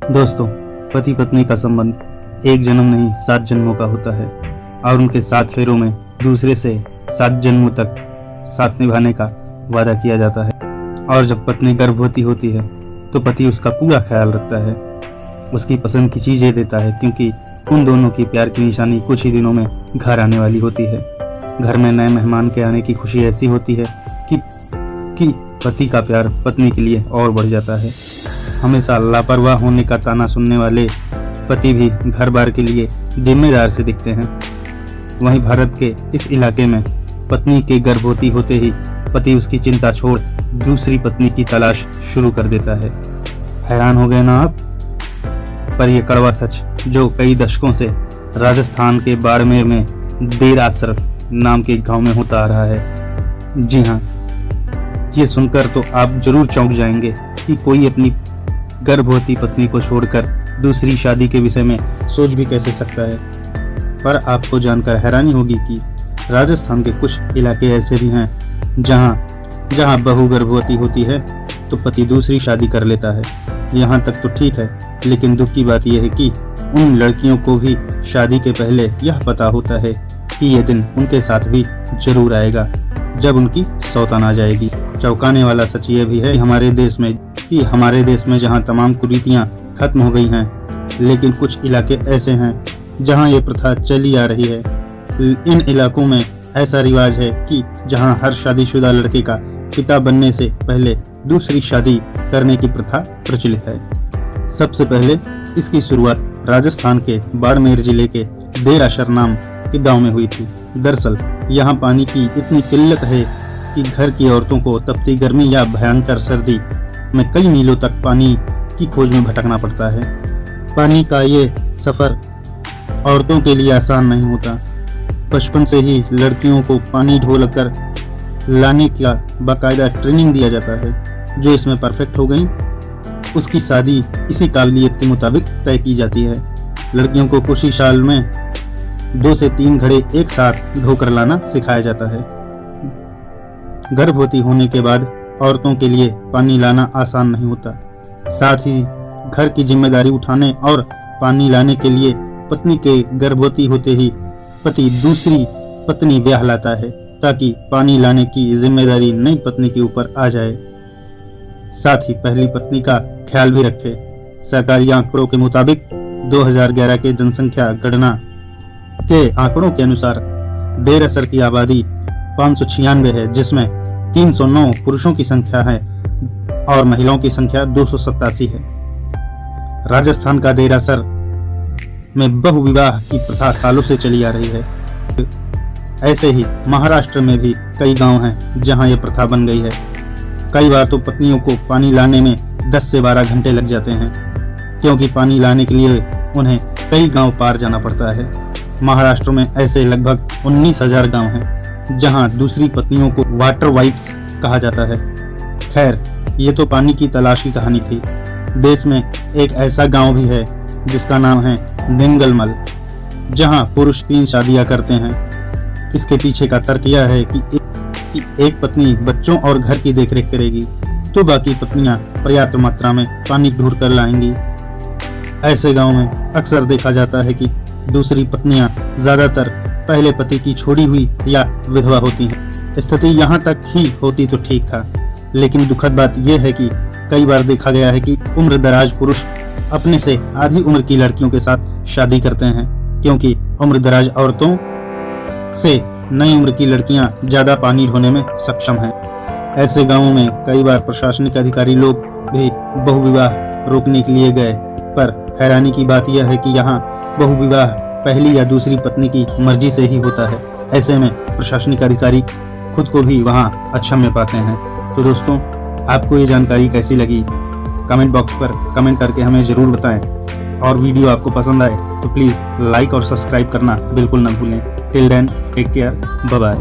दोस्तों, पति पत्नी का संबंध एक जन्म नहीं 7 जन्मों का होता है और उनके 7 फेरों में दूसरे से 7 जन्मों तक साथ निभाने का वादा किया जाता है। और जब पत्नी गर्भवती होती है तो पति उसका पूरा ख्याल रखता है, उसकी पसंद की चीजें देता है, क्योंकि उन दोनों की प्यार की निशानी कुछ ही दिनों में घर आने वाली होती है। घर में नए मेहमान के आने की खुशी ऐसी होती है कि पति का प्यार पत्नी के लिए और बढ़ जाता है। हमेशा लापरवाह होने का ताना सुनने वाले पति भी घर बार के लिए जिम्मेदार से दिखते हैं। वहीं भारत के इस इलाके में पत्नी के गर्भवती होते ही पति उसकी चिंता छोड़ दूसरी पत्नी की तलाश शुरू कर देता है। हैरान हो गए ना आप? पर यह कड़वा सच जो कई दशकों से राजस्थान के बाड़मेर में देरासर नाम के गांव में होता आ रहा है। जी हाँ, ये सुनकर तो आप जरूर चौंक जाएंगे कि कोई अपनी गर्भवती पत्नी को छोड़कर दूसरी शादी के विषय में सोच भी कैसे सकता है। पर आपको जानकर हैरानी होगी कि राजस्थान के कुछ इलाके ऐसे भी हैं जहां बहू गर्भवती होती है तो पति दूसरी शादी कर लेता है। यहाँ तक तो ठीक है, लेकिन दुख की बात यह है कि उन लड़कियों को भी शादी के पहले यह पता होता है कि यह दिन उनके साथ भी जरूर आएगा जब उनकी सौतन आ जाएगी। चौंकाने वाला सच ये भी है हमारे देश में जहां तमाम कुरीतियां खत्म हो गई हैं, लेकिन कुछ इलाके ऐसे हैं जहां ये प्रथा चली आ रही है। इन इलाकों में ऐसा रिवाज है कि जहां हर शादीशुदा लड़के का पिता बनने से पहले दूसरी शादी करने की प्रथा प्रचलित है। सबसे पहले इसकी शुरुआत राजस्थान के बाड़मेर जिले के देरासर नाम के गांव में हुई थी। दरअसल यहाँ पानी की इतनी किल्लत है कि घर की औरतों को तपती गर्मी या भयंकर सर्दी में कई मीलों तक पानी की खोज में भटकना पड़ता है। पानी का ये सफर औरतों के लिए आसान नहीं होता। बचपन से ही लड़कियों को पानी ढोल कर लाने का बाकायदा ट्रेनिंग दिया जाता है। जो इसमें परफेक्ट हो गई उसकी शादी इसी काबिलियत के मुताबिक तय की जाती है। लड़कियों को कुछ ही साल में 2 से 3 घड़े एक साथ ढोकर लाना सिखाया जाता है। गर्भवती होने के बाद औरतों के लिए पानी लाना आसान नहीं होता। साथ ही घर की जिम्मेदारी उठाने और पानी लाने के लिए पत्नी के गर्भवती होते ही पति दूसरी पत्नी ब्याह लाता है ताकि पानी लाने की जिम्मेदारी नई पत्नी के ऊपर आ जाए। साथ ही पहली पत्नी का ख्याल भी रखे। सरकारी आंकड़ों के मुताबिक 2011 के जनसंख्या गणना के आंकड़ों के अनुसार देरासर की आबादी 596 है, जिसमें 309 पुरुषों की संख्या है और महिलाओं की संख्या 287 है। राजस्थान का देरासर में बहुविवाह की प्रथा सालों से चली आ रही है। ऐसे ही महाराष्ट्र में भी कई गांव हैं जहां यह प्रथा बन गई है। कई बार तो पत्नियों को पानी लाने में 10 से 12 घंटे लग जाते हैं, क्योंकि पानी लाने के लिए उन्हें कई गांव पार जाना पड़ता है। महाराष्ट्र में ऐसे लगभग 19,000 गांव हैं जहां दूसरी पत्नियों को वाटर वाइफ्स कहा जाता है। खैर, ये तो पानी की तलाश की कहानी थी। देश में एक ऐसा गांव भी है जिसका नाम है निंगलमल, जहां पुरुष 3 शादियां करते हैं। इसके पीछे का तर्क यह है कि एक पत्नी बच्चों और घर की देखरेख करेगी तो बाकी पत्नियां पर्याप्त मात्रा में पानी ढूंढ कर लाएंगी। ऐसे गांव में अक्सर देखा जाता है कि दूसरी पत्नियां ज्यादातर पहले पति की छोड़ी हुई या विधवा होती हैं। स्थिति यहाँ तक ही होती तो ठीक था, लेकिन दुखद बात यह है कि कई बार देखा गया है कि उम्र दराज पुरुष अपने से आधी उम्र की लड़कियों के साथ शादी करते हैं, क्योंकि उम्र दराज औरतों से नई उम्र की लड़कियां ज्यादा पानी ढोने में सक्षम हैं। ऐसे गांवों में कई बार प्रशासनिक अधिकारी लोग भी बहुविवाह रोकने के लिए गए, पर हैरानी की बात यह है कि यहाँ बहुविवाह पहली या दूसरी पत्नी की मर्जी से ही होता है। ऐसे में प्रशासनिक अधिकारी खुद को भी वहाँ अक्षम्य पाते हैं। तो दोस्तों, आपको ये जानकारी कैसी लगी कमेंट बॉक्स पर कमेंट करके हमें ज़रूर बताएं, और वीडियो आपको पसंद आए तो प्लीज़ लाइक और सब्सक्राइब करना बिल्कुल ना भूलें। Till then, take care, bye bye.